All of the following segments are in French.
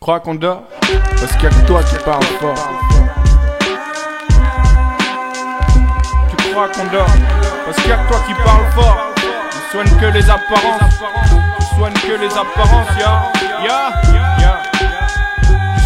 crois qu'on dort? Parce qu'il y a que toi qui parles fort. Tu crois qu'on dort? Parce qu'il y a que toi qui parles fort. Tu soignes que les apparences. Tu soignes que les apparences,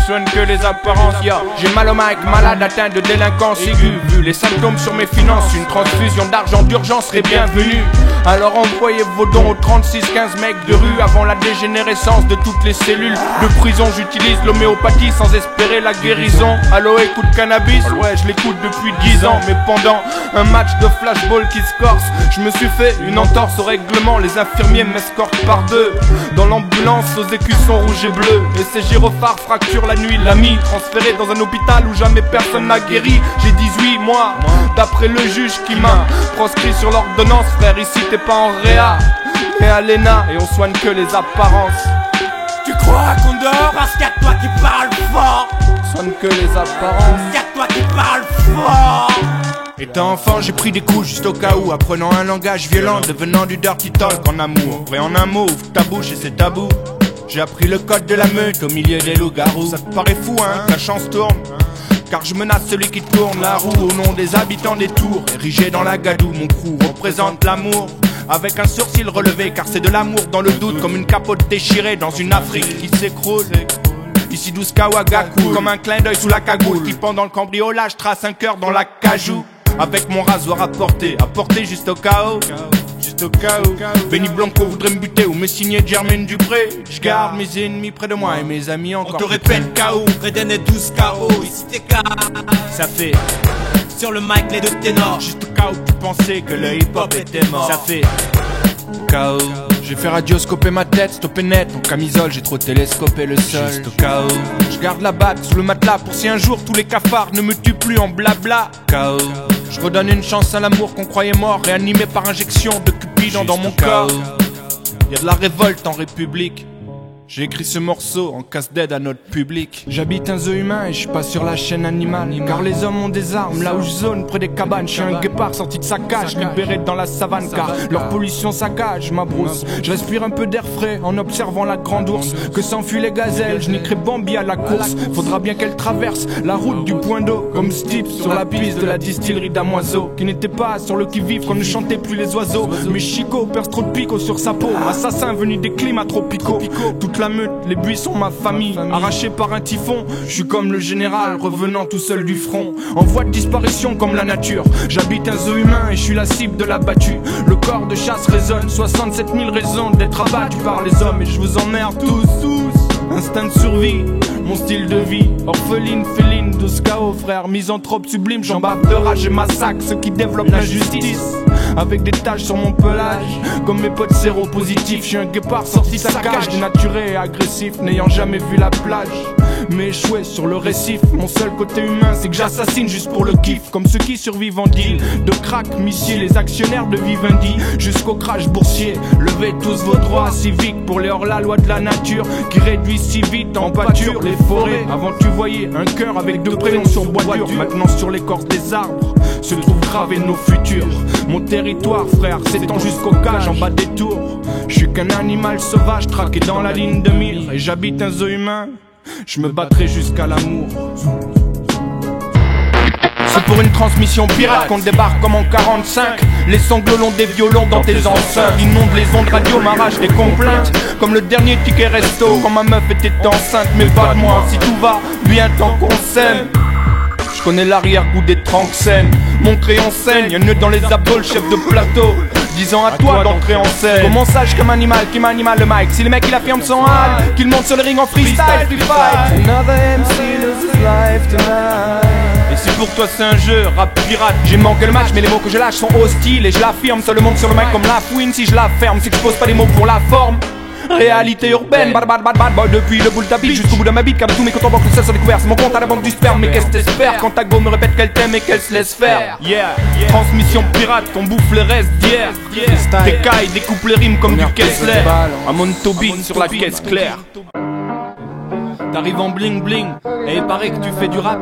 soigne que les apparences, J'ai mal au mic, malade, atteint de délinquance aiguë. Vu les symptômes sur mes finances, une transfusion d'argent d'urgence serait bienvenue. Alors envoyez vos dons aux 36-15 mecs de rue. Avant la dégénérescence de toutes les cellules de prison, j'utilise l'homéopathie sans espérer la guérison. Allo, écoute cannabis, ouais je l'écoute depuis 10 ans. Mais pendant un match de flashball qui se corse, je me suis fait une entorse au règlement. Les infirmiers m'escortent par deux dans l'ambulance aux écussons rouges et bleus. Et ces gyrophares fracturent la nuit, l'ami transféré dans un hôpital où jamais personne n'a guéri. J'ai 18 mois, d'après le juge qui m'a proscrit sur l'ordonnance. Frère, ici t'es pas en réa, mais à l'ENA, et on soigne que les apparences. Tu crois qu'on dort parce qu'il y a que toi qui parles fort. On soigne que les apparences. Il y a que toi qui parles fort. Étant enfant, j'ai pris des coups juste au cas où, apprenant un langage violent, devenant du dirty talk en amour. Vrai en un mot, ouvre ta bouche et c'est tabou. J'ai appris le code de la meute au milieu des loups-garous. Ça te paraît fou, hein, que la chance tourne, car je menace celui qui tourne la roue au nom des habitants des tours. Érigé dans la gadoue, mon crew représente l'amour. Avec un sourcil relevé, car c'est de l'amour dans le doute. Comme une capote déchirée dans une Afrique qui s'écroule. Ici 12 Kawagaku, comme un clin d'œil sous la cagoule qui pendant le cambriolage trace un cœur dans la cajou. Avec mon rasoir à portée juste au chaos. Juste au cas où Benny Blanco voudrait me buter ou me signer Jermaine Dupré. Je garde mes ennemis près de moi et mes amis encore. On te répète KO, Reden est 12 KO, ici t'es K. Ça fait sur le mic les deux ténors. Juste au cas où tu pensais que le hip-hop était mort. Ça fait KO. J'ai fait radioscoper ma tête, stopper net. En camisole, j'ai trop télescopé le sol. Juste au cas où je garde la batte sous le matelas pour si un jour tous les cafards ne me tuent plus en blabla. KO. Je redonne une chance à l'amour qu'on croyait mort, réanimé par injection de cupidon dans mon corps. Y'a de la révolte en République. J'ai écrit ce morceau en casse-dead à notre public. J'habite un zoo humain et je suis pas sur la chaîne animale. Car les hommes ont des armes là où je zone près des cabanes. Je suis un guépard sorti de sa cage, libéré dans la savane. Car leur pollution saccage ma brousse. Je respire un peu d'air frais en observant la grande ours. Que s'enfuient les gazelles, je n'écris Bambi à la course. Faudra bien qu'elle traverse la route du point d'eau. Comme Steve sur la piste de la distillerie d'Amoiseau. Qui n'était pas sur le qui-vive quand ne chantaient plus les oiseaux. Mais Chico perce trop de pico sur sa peau. Assassin venu des climats tropicaux. Toute la meute, les buissons, ma famille, arrachés par un typhon. Je suis comme le général, revenant tout seul du front, en voie de disparition comme la nature. J'habite un zoo humain et je suis la cible de la battue. Le corps de chasse résonne, 67 000 raisons d'être abattu par les hommes. Et je vous emmerde tous. Instinct de survie, mon style de vie. Orpheline, féline, 12 KO, frère. Misanthrope sublime, j'en bave de rage et massacre ceux qui développent l'injustice. Avec des taches sur mon pelage, comme mes potes séropositifs. Je suis un guépard sorti de sa cage, dénaturé et agressif, n'ayant jamais vu la plage, mais échoué sur le récif. Mon seul côté humain, c'est que j'assassine juste pour le kiff. Comme ceux qui survivent en deal de crack, missiles, les actionnaires de Vivendi jusqu'au crash boursier. Levez tous vos droits civiques pour les hors-la-loi de la nature qui réduit si vite en pâture les forêts. Avant tu voyais un cœur avec deux prénoms sur bois dur. Maintenant sur l'écorce des arbres se trouvent gravés nos futurs. Mon territoire, frère, s'étend jusqu'aux cages en bas des tours. Je suis qu'un animal sauvage traqué dans la ligne de mire. Et j'habite un zoo humain, je me battrai jusqu'à l'amour. C'est pour une transmission pirate qu'on débarque comme en 45. Les sanglots longs des violons dans tes enceintes inondent les ondes radio, m'arrachent des complaintes. Comme le dernier ticket resto quand ma meuf était enceinte. Mais pas de moi, si tout va bien tant qu'on s'aime. Je connais l'arrière-goût des tranxènes. Mon crayon saigne, un nœud dans les abdos, le chef de plateau. 10 ans à toi d'entrer en scène. Comment sage comme animal qui m'anima le mic. Si le mec il affirme son hal, qu'il monte sur le ring en freestyle, free fight. Another MC loses his life tonight. Et si pour toi c'est un jeu, rap pirate, j'ai manqué le match mais les mots que je lâche sont hostiles. Et je l'affirme, seul le monde sur le mic comme la fouine. Si je la ferme, c'est que je pose pas des mots pour la forme. Réalité urbaine, bad boy depuis le bout de ta bite jusqu'au bout de ma bite. Car tous mes comptes en banque, le seul sont découverts. C'est mon compte à la banque du sperme, mais qu'est-ce que t'espères quand ta go me répète qu'elle t'aime et qu'elle se laisse faire. Transmission pirate, on bouffe les restes d'hier. Des cailles découpent les rimes comme du Kessler. À mon Tobin sur la caisse claire. T'arrives en bling bling, et il paraît que tu fais du rap,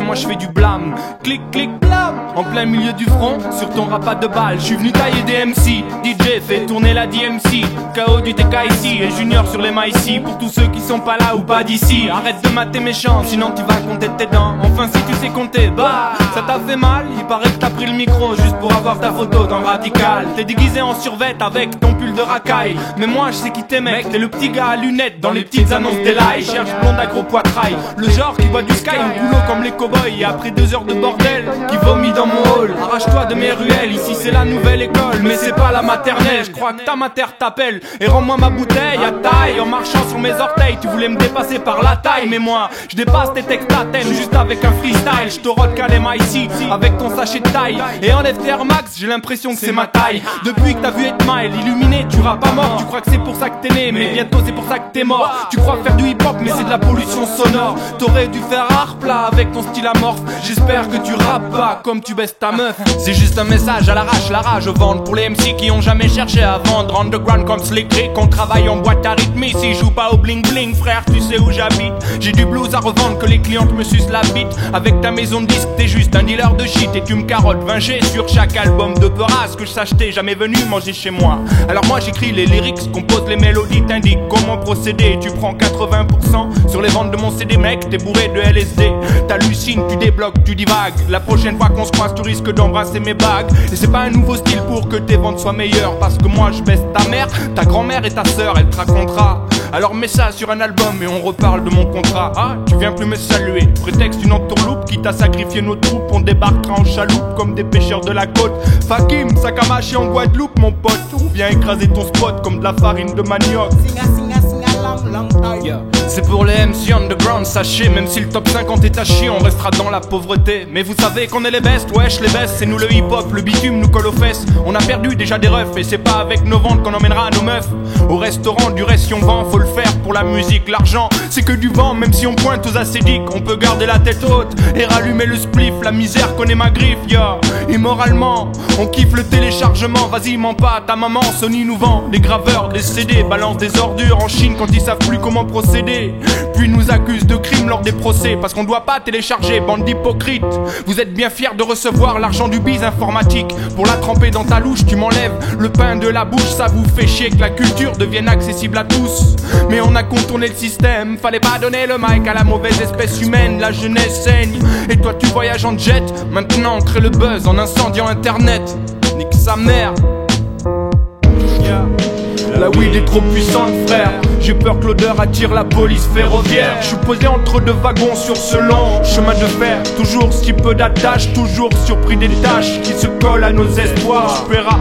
moi je fais du blâme. Clic clic blam, en plein milieu du front, sur ton rapat de balle. Je suis venu tailler des MC, DJ fait tourner la DMC. KO du TK ici, et Junior sur les mains ici. Pour tous ceux qui sont pas là ou pas d'ici, arrête de mater méchant, sinon tu vas compter tes dents. Enfin si tu sais compter, bah ça t'a fait mal. Il paraît que t'as pris le micro juste pour avoir ta photo dans Radical. T'es déguisé en survêt avec ton pull de racaille. Mais moi je sais qui t'es mec, t'es le petit gars à lunettes dans les petites annonces des lives. Cherche blonde à gros poitrail, le genre qui boit du sky au boulot comme les cowboys. Et après 2 heures de bordel, qui vomit dans mon hall. Arrache-toi de mes ruelles, ici c'est la nouvelle école. Mais c'est pas la maternelle, je crois que ta mater t'appelle. Et rends-moi ma bouteille à taille, en marchant sur mes orteils. Tu voulais me dépasser par la taille, mais moi je dépasse tes textes à thème juste avec un freestyle. Je te rôde Kalema ici, avec ton sachet de taille. Et en FTR Max, j'ai l'impression que c'est ma taille. Depuis que t'as vu 8 Mile, illuminé, tu rappes pas mort. Tu crois que c'est pour ça que t'es né, mais bientôt c'est pour ça que t'es mort. Tu crois faire du hip-hop, mais c'est de la pollution sonore. T'aurais dû faire harp là, avec ton style amorphe. J'espère que tu rappes pas comme tu baisses ta meuf. C'est juste un message à l'arrache, la rage au ventre. Pour les MC qui ont jamais cherché à vendre. Underground comme Slick Rick, on travaille en boîte à rythme. Ici joue pas au bling bling, frère, tu sais où j'habite. J'ai du blues à revendre, que les clientes me sucent la bite. Avec ta maison de disques, t'es juste un dealer de shit. Et tu me carottes 20G sur chaque album de Peras. Que je sache t'es jamais venu manger chez moi. Alors moi j'écris les lyrics, compose les mélodies, t'indique comment procéder. Tu prends 80% sur les ventes de mon CD, mec, t'es bourré de LSD. T'hallucines, tu débloques, tu divagues. La prochaine fois qu'on se croise, tu risques d'embrasser mes bagues. Et c'est pas un nouveau style pour que tes ventes soient meilleures. Parce que moi je baisse ta mère, ta grand-mère et ta sœur, elle te racontera. Alors mets ça sur un album et on reparle de mon contrat. Ah, tu viens plus me saluer, prétexte une entourloupe qui t'a sacrifié nos troupes. On débarquera en chaloupe comme des pêcheurs de la côte. Fakim, sac à mâcher en Guadeloupe mon pote. On vient écraser ton spot comme de la farine de manioc. Yeah. C'est pour les MC underground, sachez, même si le top 50 est à chier, on restera dans la pauvreté. Mais vous savez qu'on est les best, wesh les best, c'est nous le hip-hop, le bitume nous colle aux fesses. On a perdu déjà des refs et c'est pas avec nos ventes qu'on emmènera nos meufs au restaurant. Du reste si on vend, faut le faire pour la musique. L'argent, c'est que du vent, même si on pointe aux acédiques. On peut garder la tête haute et rallumer le spliff. La misère connaît ma griffe, yeah. Immoralement, on kiffe le téléchargement. Vas-y, mens pas, ta maman, Sony nous vend des graveurs, des CD, balance des ordures en Chine quand ils savent plus comment procéder. Puis nous accusent de crimes lors des procès parce qu'on doit pas télécharger, bande d'hypocrites. Vous êtes bien fiers de recevoir l'argent du bise informatique. Pour la tremper dans ta louche, tu m'enlèves le pain de la bouche. Ça vous fait chier que la culture devienne accessible à tous. Mais on a contourné le système, fallait pas donner le mic à la mauvaise espèce humaine. La jeunesse saigne, et toi tu voyages en jet. Maintenant on crée le buzz en incendiant internet. Nique sa mère. Yeah. La weed est trop puissante frère, j'ai peur que l'odeur attire la police ferroviaire. Je suis posé entre 2 wagons sur ce long chemin de fer. Toujours si peu d'attaches, toujours surpris des tâches qui se collent à nos espoirs. Je paierai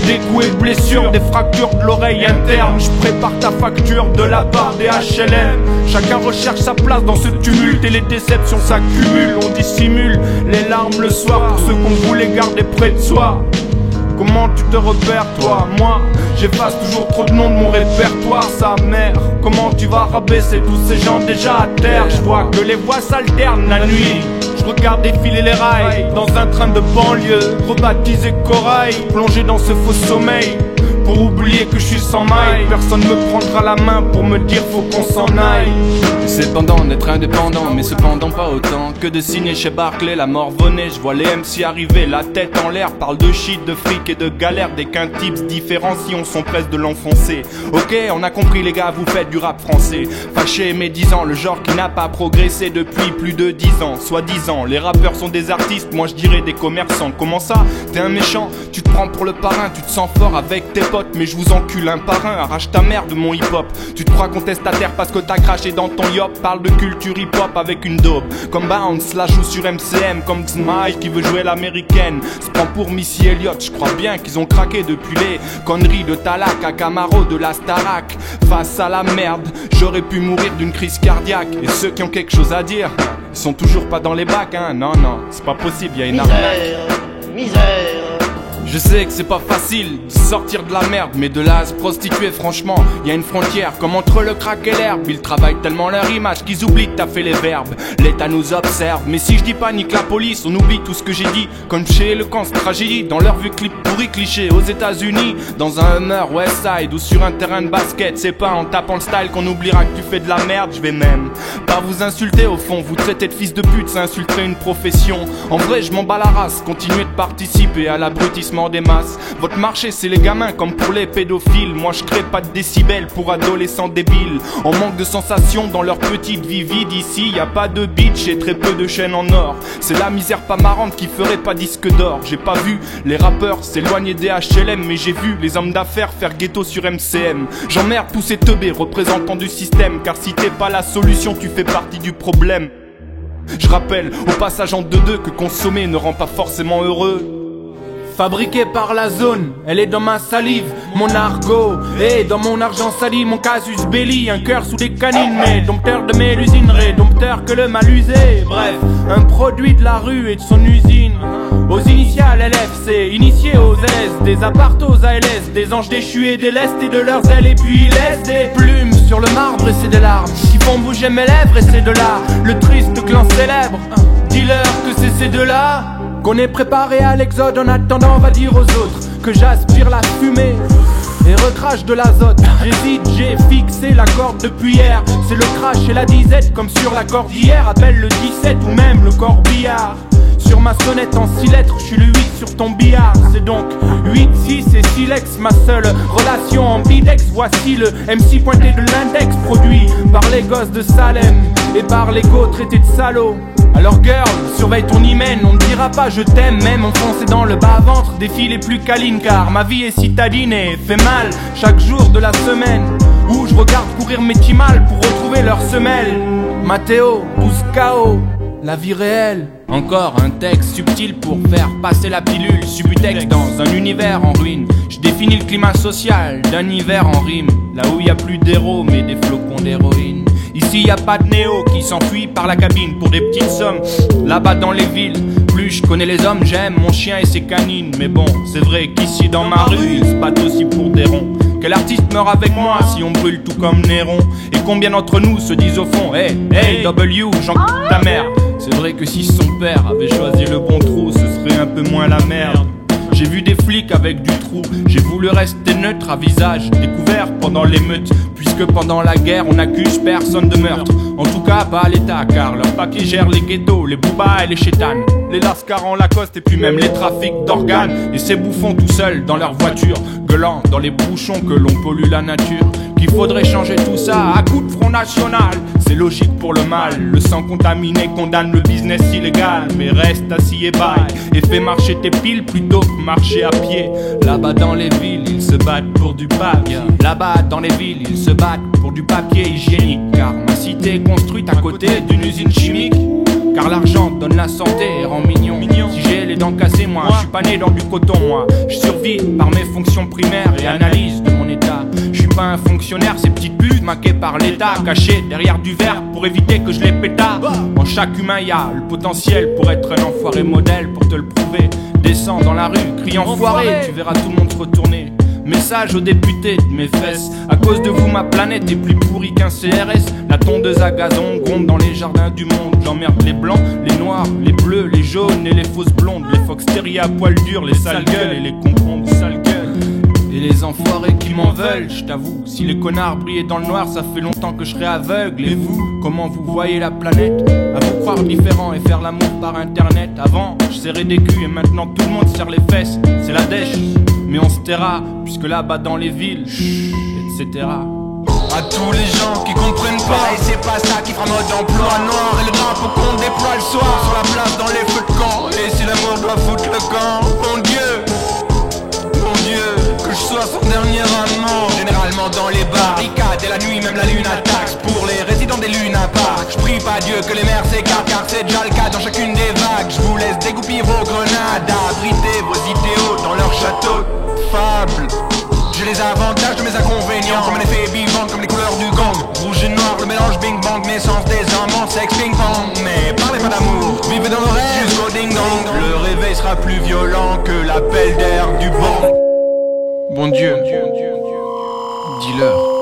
des coups et blessures, des fractures de l'oreille interne. Je prépare ta facture de la part des HLM. Chacun recherche sa place dans ce tumulte et les déceptions s'accumulent. On dissimule les larmes le soir pour ceux qu'on voulait garder près de soi. Comment tu te repères toi? Moi, j'efface toujours trop de noms de mon répertoire, sa mère. Comment tu vas rabaisser tous ces gens déjà à terre? Je vois que les voix s'alternent la nuit. Je regarde défiler les rails dans un train de banlieue rebaptisé Corail, plongé dans ce faux sommeil. Pour oublier que je suis sans maille, personne me prendra la main pour me dire faut qu'on s'en aille. C'est pendant d'être indépendant, mais cependant pas autant que de signer chez Barclay la mort venait. Je vois les MC arriver, la tête en l'air, parle de shit, de fric et de galère. Dès qu'un type différencie, on s'empresse de l'enfoncer. Ok, on a compris les gars, vous faites du rap français. Fâché, médisant, le genre qui n'a pas progressé depuis plus de 10 ans. Soi-disant, les rappeurs sont des artistes, moi je dirais des commerçants. Comment ça? T'es un méchant, tu te prends pour le parrain, tu te sens fort avec tes potes, mais je vous encule un par un, arrache ta mère de mon hip-hop. Tu te crois qu'on teste ta terre parce que t'as craché dans ton yop. Parle de culture hip-hop avec une dope comme Bounce, la joue sur MCM, comme Smile qui veut jouer l'américaine. Se prend pour Missy Elliott, je crois bien qu'ils ont craqué depuis les conneries de Talak à Camaro de la Starac. Face à la merde, j'aurais pu mourir d'une crise cardiaque. Et ceux qui ont quelque chose à dire, ils sont toujours pas dans les bacs, hein. Non, non, c'est pas possible, y'a une arnaque. Misère. Je Je sais que c'est pas facile de sortir de la merde, mais de là à se prostituer, franchement, y a une frontière comme entre le crack et l'herbe. Ils travaillent tellement leur image qu'ils oublient de taffer les verbes. L'État nous observe, mais si je dis pas nique la police, on oublie tout ce que j'ai dit. Comme chez le camp, tragédie, dans leur vue clip pourri cliché. Aux États-Unis, dans un Hummer Westside ou sur un terrain de basket, c'est pas en tapant le style qu'on oubliera que tu fais de la merde. Je vais même pas vous insulter au fond, vous traitez de fils de pute, ça insulterait une profession. En vrai, je m'en bats la race, continuez de participer à l'abrutissement des masses. Votre marché c'est les gamins comme pour les pédophiles. Moi je crée pas de décibels pour adolescents débiles. En manque de sensations dans leur petite vie vide. Ici y a pas de bitch et très peu de chaînes en or. C'est la misère pas marrante qui ferait pas disque d'or. J'ai pas vu les rappeurs s'éloigner des HLM, mais j'ai vu les hommes d'affaires faire ghetto sur MCM. J'emmerde tous ces teubés représentants du système, car si t'es pas la solution tu fais partie du problème. Je rappelle au passage en 2-2 que consommer ne rend pas forcément heureux. Fabriquée par la zone, elle est dans ma salive, mon argot. Et dans mon argent sali, mon casus belli. Un cœur sous des canines, mais dompteur de mes usineries, dompteur que le mal usé. Bref, un produit de la rue et de son usine. Aux initiales LFC, initiés aux LS, des appartos ALS, des anges déchus et des lestes et de leurs ailes. Et puis ils laissent des plumes sur le marbre et c'est des larmes qui font bouger mes lèvres et c'est de là le triste clan célèbre. Dis-leur que c'est ces deux-là qu'on est préparé à l'exode. En attendant, on va dire aux autres que j'aspire la fumée et recrache de l'azote. J'hésite, j'ai fixé la corde depuis hier. C'est le crash et la disette comme sur la corde d'hier. Appelle le 17 ou même le corbillard. Sur ma sonnette en 6 lettres, je suis le 8 sur ton billard. C'est donc 8, 6 et silex, ma seule relation en bidex. Voici le MC pointé de l'index, produit par les gosses de Salem et par l'ego traité de salaud. Alors girl, surveille ton hymen, on ne dira pas je t'aime, même enfoncé dans le bas-ventre des filles les plus câlines. Car ma vie est citadine et fait mal chaque jour de la semaine, où je regarde courir mes petits mâles pour retrouver leurs semelles. Mathéo, pousse KO, la vie réelle. Encore un texte subtil pour faire passer la pilule. Subutex dans un univers en ruine. Je définis le climat social d'un hiver en rime. Là où y a plus d'héros mais des flocons d'héroïne. Ici y a pas de néo qui s'enfuit par la cabine pour des petites sommes. Là-bas dans les villes, plus je connais les hommes, j'aime mon chien et ses canines. Mais bon, c'est vrai qu'ici dans ma rue, ils se battent aussi pour des ronds. Quel artiste meurt avec moi si on brûle tout comme Néron? Et combien d'entre nous se disent au fond, hey, hey, W, j'en ta mère. C'est vrai que si son père avait choisi le bon trou, ce serait un peu moins la merde. J'ai vu des flics avec du trou, j'ai voulu rester neutre à visage découvert pendant l'émeute. Puisque pendant la guerre on n'accuse personne de meurtre. En tout cas pas à l'état, car leur paquet gère les ghettos, les boubas et les chétanes, les lascars en Lacoste et puis même les trafics d'organes. Et ces bouffons tout seuls dans leur voiture, gueulant dans les bouchons que l'on pollue la nature. Qu'il faudrait changer tout ça à coup de Front National. C'est logique pour le mal, le sang contaminé condamne le business illégal. Mais reste assis et baille et fais marcher tes piles plutôt que marcher à pied. Là-bas dans les villes, ils se battent pour du papier. Là-bas dans les villes, ils se battent pour du papier hygiénique. Car ma cité est construite à côté d'une usine chimique. Car l'argent donne la santé et rend mignon. Si j'ai les dents cassées, moi, je suis pas né dans du coton, moi. Je survis par mes fonctions primaires et analyse de mon état. Je suis pas un fonctionnaire, ces petites putes maquées par l'état, cachées derrière du verre pour éviter que je les péta. En chaque humain y a le potentiel pour être un enfoiré modèle. Pour te le prouver, descends dans la rue, crie enfoiré, tu verras tout le monde se retourner. Message aux députés de mes fesses. À cause de vous ma planète est plus pourrie qu'un CRS. La tondeuse à gazon gronde dans les jardins du monde. J'emmerde les blancs, les noirs, les bleus, les jaunes et les fausses blondes. Les foxterriers à poil dur, les sales gueules et les concombres sales gueules. Et les enfoirés qui m'en veulent, je t'avoue. Si les connards brillaient dans le noir, ça fait longtemps que je serais aveugle. Et vous, comment vous voyez la planète? À vous croire différent et faire l'amour par internet. Avant, je serrais des culs et maintenant tout le monde serre les fesses. C'est la dèche, mais on se taira, puisque là-bas dans les villes, etc. À tous les gens qui comprennent pas, et c'est pas ça qui fera mode emploi noir. Et le drapeau qu'on déploie le soir sur la place dans les feux de camp. Et si l'amour doit foutre le camp, mon Dieu, que je sois son dernier amant. Généralement dans les barricades et la nuit même la lune attaque. Pour les résidents des Luna Park, je prie pas Dieu que les mers s'écartent, car c'est déjà le cas dans chacune des vagues. Je vous laisse dégoupiller vos grenades, abriter vos idéaux dans leur château de fable. J'ai les avantages de mes inconvénients, comme un effet vivant, comme les couleurs du gang. Rouge et noir, le mélange bing bang, naissance des hommes en sexe ping pong. Mais parlez pas d'amour, vivez dans le rêve jusqu'au ding dong. Le réveil sera pas plus violent que l'appel d'air du banc. Bon Dieu, dis-leur.